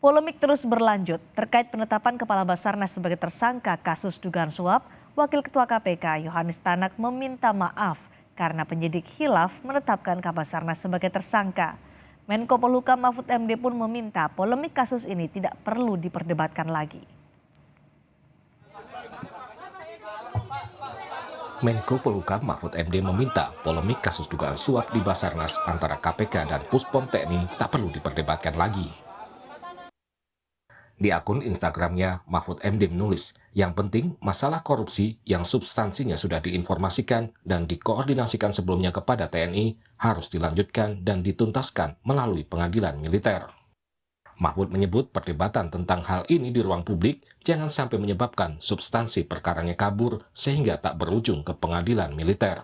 Polemik terus berlanjut terkait penetapan Kepala Basarnas sebagai tersangka kasus dugaan suap. Wakil Ketua KPK Yohanes Tanak meminta maaf karena penyidik khilaf menetapkan Kabasarnas sebagai tersangka. Menko Polhukam Mahfud MD pun meminta polemik kasus ini tidak perlu diperdebatkan lagi. Menko Polhukam Mahfud MD meminta polemik kasus dugaan suap di Basarnas antara KPK dan Puspom TNI tak perlu diperdebatkan lagi. Di akun Instagramnya, Mahfud MD menulis, yang penting masalah korupsi yang substansinya sudah diinformasikan dan dikoordinasikan sebelumnya kepada TNI harus dilanjutkan dan dituntaskan melalui pengadilan militer. Mahfud menyebut perdebatan tentang hal ini di ruang publik jangan sampai menyebabkan substansi perkaranya kabur sehingga tak berujung ke pengadilan militer.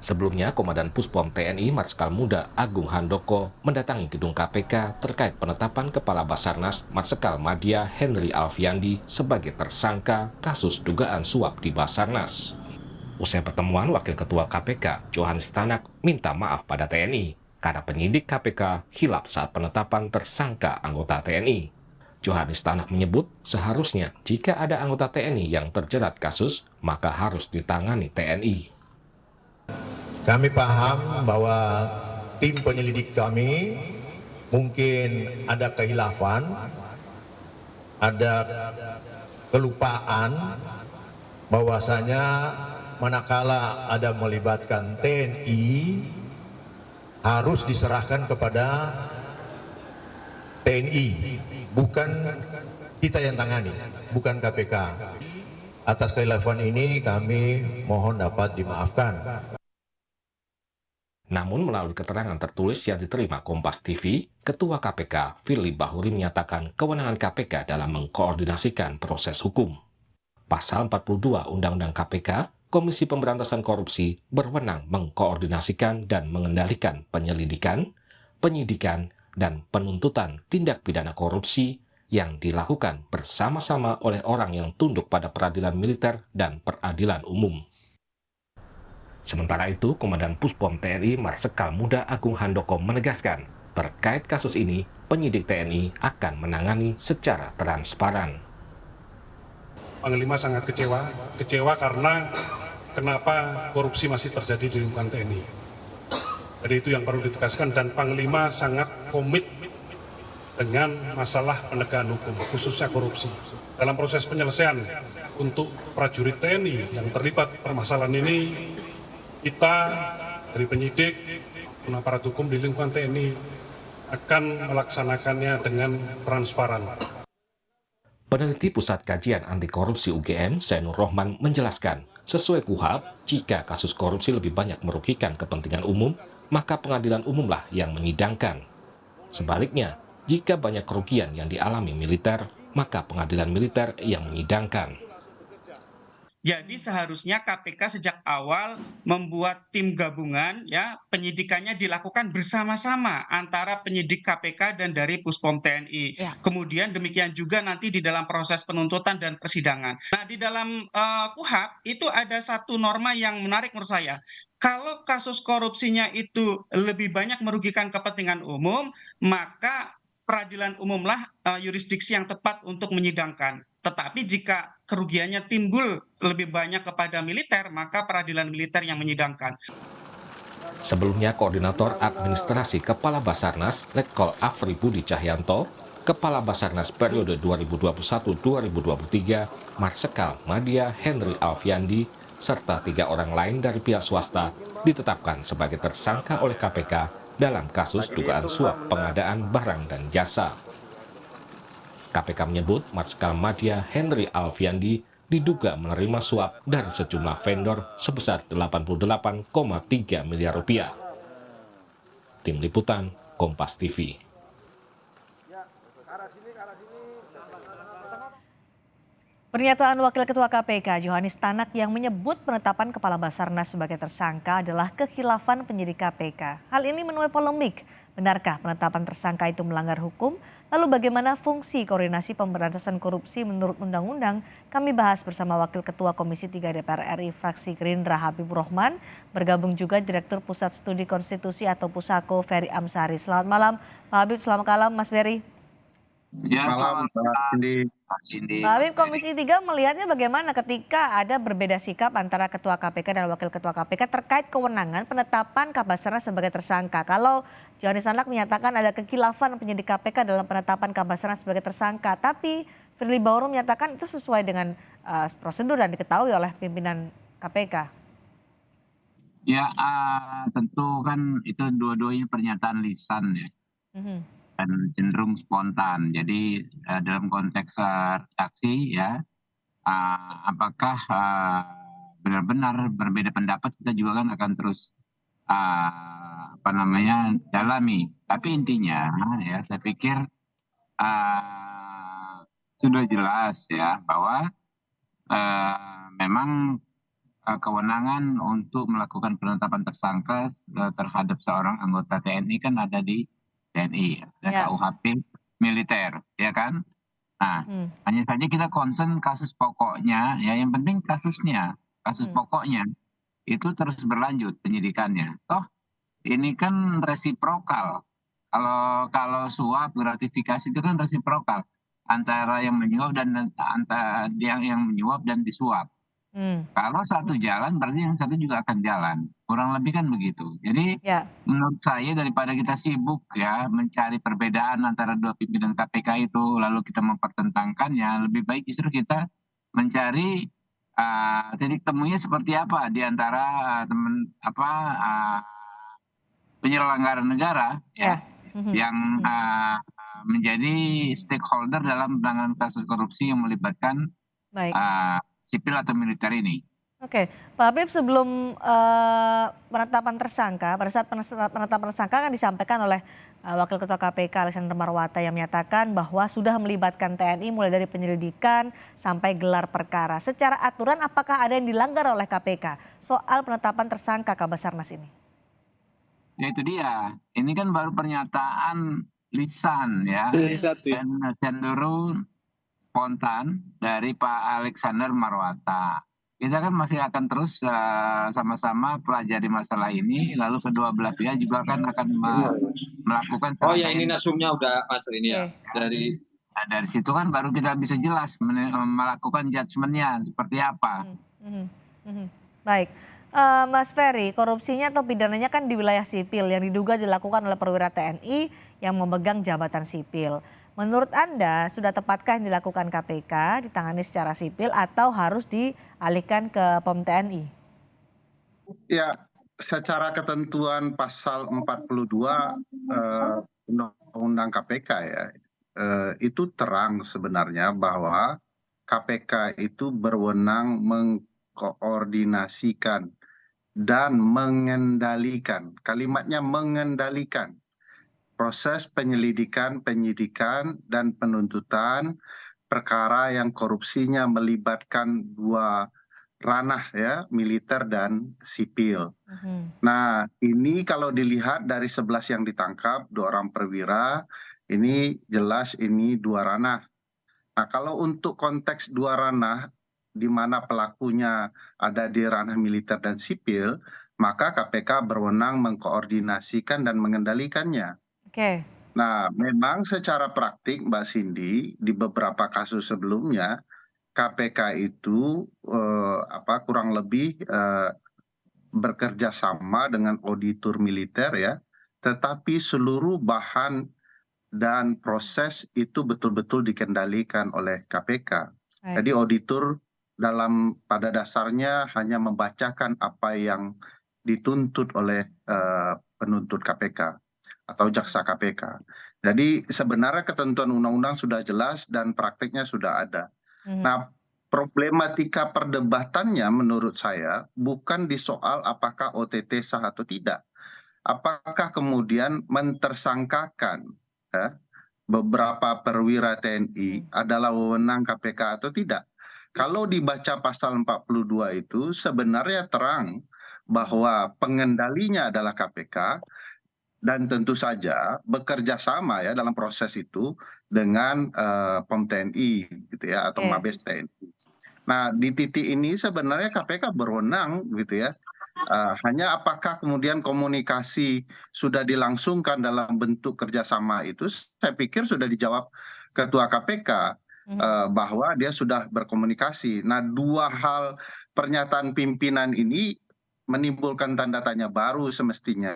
Sebelumnya, Komandan Puspom TNI Marskal Muda Agung Handoko mendatangi gedung KPK terkait penetapan Kepala Basarnas Marskal Madya Henry Alfiandi sebagai tersangka kasus dugaan suap di Basarnas. Usai pertemuan, Wakil Ketua KPK Yohanes Tanak minta maaf pada TNI karena penyidik KPK hilaf saat penetapan tersangka anggota TNI. Yohanes Tanak menyebut seharusnya jika ada anggota TNI yang terjerat kasus, maka harus ditangani TNI. Kami paham bahwa tim penyelidik kami mungkin ada kehilafan, ada kelupaan bahwasanya manakala ada melibatkan TNI harus diserahkan kepada TNI, bukan kita yang tangani, bukan KPK. Atas kehilafan ini kami mohon dapat dimaafkan. Namun melalui keterangan tertulis yang diterima Kompas TV, Ketua KPK Firly Bahuri menyatakan kewenangan KPK dalam mengkoordinasikan proses hukum. Pasal 42 Undang-Undang KPK, Komisi Pemberantasan Korupsi berwenang mengkoordinasikan dan mengendalikan penyelidikan, penyidikan, dan penuntutan tindak pidana korupsi yang dilakukan bersama-sama oleh orang yang tunduk pada peradilan militer dan peradilan umum. Sementara itu, Komandan Puspom TNI Marskal Muda Agung Handoko menegaskan, terkait kasus ini, penyidik TNI akan menangani secara transparan. Panglima sangat kecewa karena kenapa korupsi masih terjadi di lingkungan TNI. Jadi itu yang perlu ditegaskan dan Panglima sangat komit dengan masalah penegakan hukum, khususnya korupsi. Dalam proses penyelesaian untuk prajurit TNI yang terlibat permasalahan ini, kita dari penyidik dan aparat hukum di lingkungan TNI akan melaksanakannya dengan transparan. Peneliti Pusat Kajian Anti Korupsi UGM, Zainur Rohman menjelaskan, sesuai KUHAP, jika kasus korupsi lebih banyak merugikan kepentingan umum, maka pengadilan umumlah yang menyidangkan. Sebaliknya, jika banyak kerugian yang dialami militer, maka pengadilan militer yang menyidangkan. Jadi seharusnya KPK sejak awal membuat tim gabungan, ya, penyidikannya dilakukan bersama-sama antara penyidik KPK dan dari Puspom TNI. Ya. Kemudian demikian juga nanti di dalam proses penuntutan dan persidangan. Nah, di dalam KUHAP itu ada satu norma yang menarik menurut saya. Kalau kasus korupsinya itu lebih banyak merugikan kepentingan umum, maka peradilan umumlah yurisdiksi yang tepat untuk menyidangkan. Tetapi jika kerugiannya timbul lebih banyak kepada militer, maka peradilan militer yang menyidangkan. Sebelumnya, Koordinator Administrasi Kepala Basarnas, Letkol Afri Budi Cahyanto, Kepala Basarnas periode 2021-2023, Marskal Madya Henry Alfiandi, serta 3 orang lain dari pihak swasta ditetapkan sebagai tersangka oleh KPK dalam kasus dugaan suap pengadaan barang dan jasa. KPK menyebut Marskal Madya Henry Alfiandi diduga menerima suap dari sejumlah vendor sebesar 88,3 miliar rupiah. Tim Liputan, Kompas TV. Pernyataan Wakil Ketua KPK Yohanes Tanak yang menyebut penetapan Kepala Basarnas sebagai tersangka adalah kekhilafan penyidik KPK. Hal ini menuai polemik Benarkah penetapan tersangka itu melanggar hukum? Lalu bagaimana fungsi koordinasi pemberantasan korupsi menurut undang-undang? Kami bahas bersama Wakil Ketua Komisi 3 DPR RI fraksi Gerindra Habibur Rahman. Bergabung juga Direktur Pusat Studi Konstitusi atau Pusako Ferry Amsari. Selamat malam Pak Habib, selamat malam Mas Ferry. Ya, Malam, Mbak Cindy. Pak Habib, Komisi 3 melihatnya bagaimana ketika ada berbeda sikap antara Ketua KPK dan Wakil Ketua KPK terkait kewenangan penetapan Kabasarnas sebagai tersangka. Kalau Yohanis Tanak menyatakan ada kekhilafan penyidik KPK dalam penetapan Kabasarnas sebagai tersangka, tapi Firly Bahuri menyatakan itu sesuai dengan prosedur dan diketahui oleh pimpinan KPK. ya tentu kan itu dua-duanya pernyataan lisan ya, dan cenderung spontan. Jadi dalam konteks redaksi ya, apakah benar-benar berbeda pendapat, kita juga kan akan terus dalami. Tapi intinya ya, saya pikir sudah jelas ya bahwa memang kewenangan untuk melakukan penetapan tersangka terhadap seorang anggota TNI kan ada di TNI, Ya. KUHP militer, ya kan? Nah, hanya saja kita concern kasus pokoknya, ya yang penting kasusnya, kasus pokoknya itu terus berlanjut penyidikannya. Toh ini kan resiprokal. Kalau suap gratifikasi itu kan resiprokal antara yang menyuap dan antara yang menyuap dan disuap. Kalau satu jalan berarti yang satu juga akan jalan. Kurang lebih kan begitu. Jadi Ya. menurut saya daripada kita sibuk ya mencari perbedaan antara dua pimpinan KPK itu lalu kita mempertentangkannya, lebih baik justru kita mencari titik temunya seperti apa di antara penyelenggara negara Ya. yang menjadi stakeholder dalam penanganan kasus korupsi yang melibatkan Baik. sipil atau militer ini. Oke, Pak Habib, sebelum penetapan tersangka, pada saat penetapan tersangka kan disampaikan oleh Wakil Ketua KPK Alexander Marwata yang menyatakan bahwa sudah melibatkan TNI mulai dari penyelidikan sampai gelar perkara. Secara aturan apakah ada yang dilanggar oleh KPK soal penetapan tersangka Kabasarnas ini? Ya itu dia. Ini kan baru pernyataan lisan ya. Dan cenderung spontan dari Pak Alexander Marwata. Kita kan masih akan terus sama-sama pelajari masalah ini, lalu kedua belah pihak juga kan akan melakukan. Oh ya, ini nasumnya udah Mas ini ya. Dari situ kan baru kita bisa jelas melakukan judgementnya seperti apa. Baik, Mas Ferry, korupsinya atau pidananya kan di wilayah sipil yang diduga dilakukan oleh perwira TNI yang memegang jabatan sipil. Menurut Anda, sudah tepatkah yang dilakukan KPK ditangani secara sipil atau harus dialihkan ke POM TNI? Ya, secara ketentuan pasal 42 Undang-Undang KPK ya, itu terang sebenarnya bahwa KPK itu berwenang mengkoordinasikan dan mengendalikan. Kalimatnya mengendalikan proses penyelidikan, penyidikan, dan penuntutan perkara yang korupsinya melibatkan dua ranah ya, militer dan sipil. Nah, ini kalau dilihat dari 11 yang ditangkap, 2 orang perwira, ini jelas ini dua ranah. Nah, kalau untuk konteks dua ranah, di mana pelakunya ada di ranah militer dan sipil, maka KPK berwenang mengkoordinasikan dan mengendalikannya. Oke. Nah, memang secara praktik Mbak Cindy, di beberapa kasus sebelumnya KPK itu kurang lebih bekerja sama dengan auditor militer ya, tetapi seluruh bahan dan proses itu betul-betul dikendalikan oleh KPK. Jadi auditor pada dasarnya hanya membacakan apa yang dituntut oleh penuntut KPK atau jaksa KPK. Jadi sebenarnya ketentuan undang-undang sudah jelas dan praktiknya sudah ada. Nah, problematika perdebatannya menurut saya bukan di soal apakah OTT sah atau tidak. Apakah kemudian mentersangkakan beberapa perwira TNI adalah wewenang KPK atau tidak. Kalau dibaca pasal 42 itu sebenarnya terang bahwa pengendalinya adalah KPK, dan tentu saja bekerja sama ya dalam proses itu dengan POM TNI gitu ya atau Oke. Mabes TNI. Nah, di titik ini sebenarnya KPK berwenang gitu ya. Hanya apakah kemudian komunikasi sudah dilangsungkan dalam bentuk kerjasama itu, saya pikir sudah dijawab Ketua KPK bahwa dia sudah berkomunikasi. Nah, dua hal pernyataan pimpinan ini menimbulkan tanda tanya baru semestinya.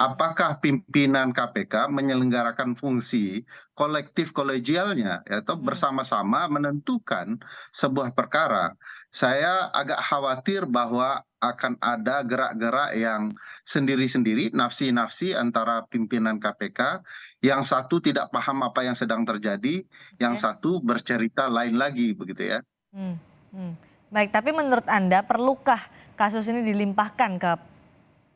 Apakah pimpinan KPK menyelenggarakan fungsi kolektif kolegialnya atau bersama-sama menentukan sebuah perkara? Saya agak khawatir bahwa akan ada gerak-gerak yang sendiri-sendiri, nafsi-nafsi antara pimpinan KPK. Yang satu tidak paham apa yang sedang terjadi, yang satu bercerita lain lagi, begitu ya. Baik, tapi menurut Anda perlukah kasus ini dilimpahkan ke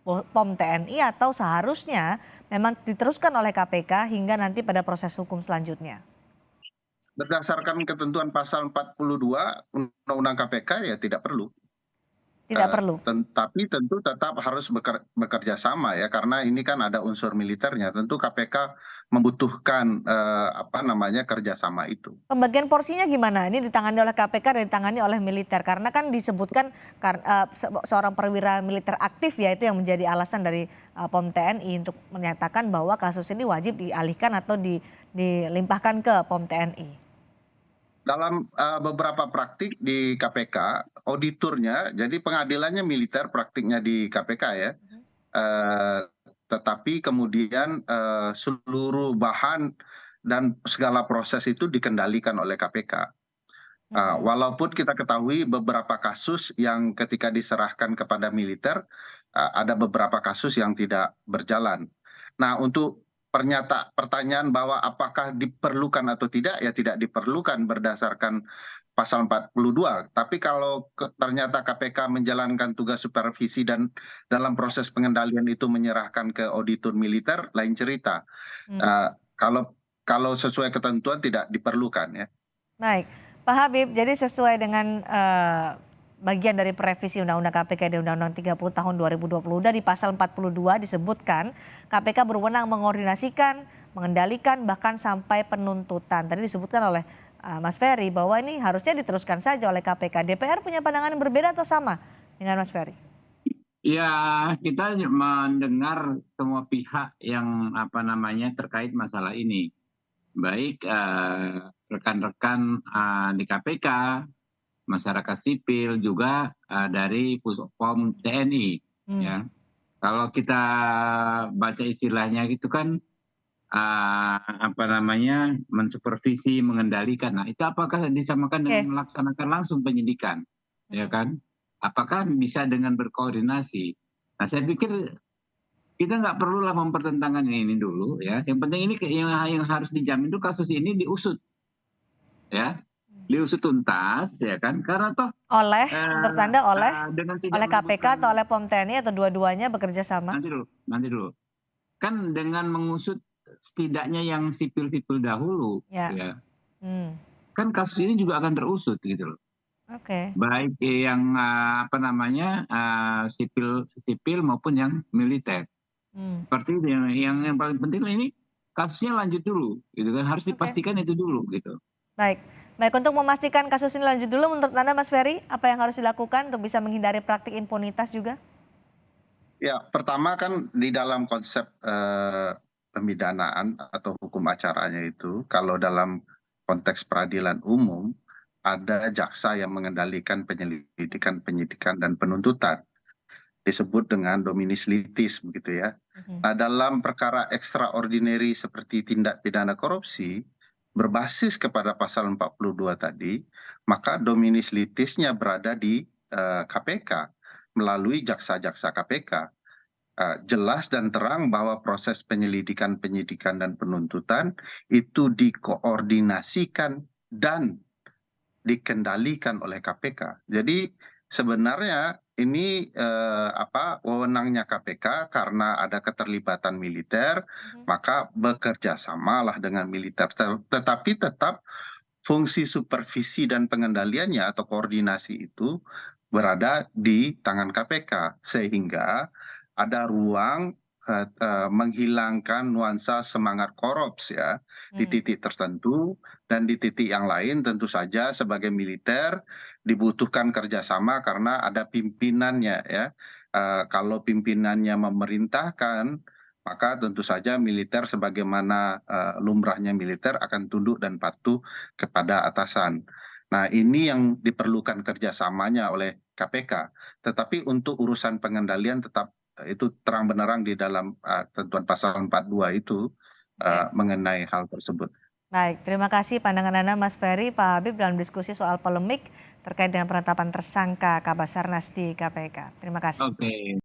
POM TNI atau seharusnya memang diteruskan oleh KPK hingga nanti pada proses hukum selanjutnya? Berdasarkan ketentuan pasal 42 Undang-Undang KPK ya tidak perlu. Tidak perlu. Tapi tentu tetap harus bekerja sama ya, karena ini kan ada unsur militernya. Tentu KPK membutuhkan kerjasama itu. Pembagian porsinya gimana? Ini ditangani oleh KPK dan ditangani oleh militer. Karena kan disebutkan seorang perwira militer aktif ya, itu yang menjadi alasan dari POM TNI untuk menyatakan bahwa kasus ini wajib dialihkan atau dilimpahkan ke POM TNI. Dalam beberapa praktik di KPK, auditurnya, jadi pengadilannya militer, praktiknya di KPK ya, tetapi kemudian seluruh bahan dan segala proses itu dikendalikan oleh KPK. Walaupun kita ketahui beberapa kasus yang ketika diserahkan kepada militer, ada beberapa kasus yang tidak berjalan. Nah, untuk pertanyaan bahwa apakah diperlukan atau tidak, ya tidak diperlukan berdasarkan pasal 42. Tapi kalau ternyata KPK menjalankan tugas supervisi dan dalam proses pengendalian itu menyerahkan ke auditor militer, lain cerita. Kalau sesuai ketentuan tidak diperlukan ya. Baik, Pak Habib, jadi sesuai dengan bagian dari revisi Undang-Undang KPK di Undang-Undang 30 tahun 2020, di pasal 42 disebutkan KPK berwenang mengordinasikan, mengendalikan, bahkan sampai penuntutan. Tadi disebutkan oleh Mas Ferry bahwa ini harusnya diteruskan saja oleh KPK. DPR punya pandangan yang berbeda atau sama dengan Mas Ferry? Ya, kita mendengar semua pihak yang terkait masalah ini. Baik rekan-rekan di KPK, masyarakat sipil, juga dari POM TNI. Ya. Kalau kita baca istilahnya gitu kan, mensupervisi, mengendalikan. Nah, itu apakah disamakan dengan melaksanakan langsung penyidikan, ya kan? Apakah bisa dengan berkoordinasi? Nah, saya pikir kita nggak perlulah mempertentangkan ini dulu, ya. Yang penting ini yang harus dijamin itu kasus ini diusut, ya. Diusut tuntas, ya kan? Karena toh menurut Anda oleh KPK atau oleh POM TNI atau dua-duanya bekerja sama? Nanti dulu. Kan dengan mengusut setidaknya yang sipil-sipil dahulu, ya. Kan kasus ini juga akan terusut gitu loh. Baik yang sipil maupun yang militer. Seperti itu yang paling penting ini kasusnya lanjut dulu, gitu kan? Harus dipastikan itu dulu, gitu. Baik, untuk memastikan kasus ini lanjut dulu, menurut Anda Mas Ferry, apa yang harus dilakukan untuk bisa menghindari praktik impunitas juga? Ya, pertama kan di dalam konsep pemidanaan atau hukum acaranya itu, kalau dalam konteks peradilan umum, ada jaksa yang mengendalikan penyelidikan, penyidikan, dan penuntutan. Disebut dengan dominis litis, begitu ya. Nah, dalam perkara extraordinary seperti tindak pidana korupsi, berbasis kepada pasal 42 tadi, maka dominis litisnya berada di KPK melalui jaksa-jaksa KPK. Jelas dan terang bahwa proses penyelidikan, penyidikan, dan penuntutan itu dikoordinasikan dan dikendalikan oleh KPK. Jadi sebenarnya ini wewenangnya KPK karena ada keterlibatan militer, maka bekerja samalah dengan militer. Tetapi tetap fungsi supervisi dan pengendaliannya atau koordinasi itu berada di tangan KPK, sehingga ada ruang menghilangkan nuansa semangat korups ya di titik tertentu, dan di titik yang lain tentu saja sebagai militer dibutuhkan kerjasama karena ada pimpinannya ya. Kalau pimpinannya memerintahkan, maka tentu saja militer sebagaimana lumrahnya militer akan tunduk dan patuh kepada atasan. Nah, ini yang diperlukan kerjasamanya oleh KPK. Tetapi untuk urusan pengendalian tetap itu terang benerang di dalam ketentuan pasal 42 itu mengenai hal tersebut. Baik, terima kasih pandangan Anda Mas Ferry, Pak Habib dalam diskusi soal polemik terkait dengan penetapan tersangka Kabasarnas di KPK. Terima kasih. Oke.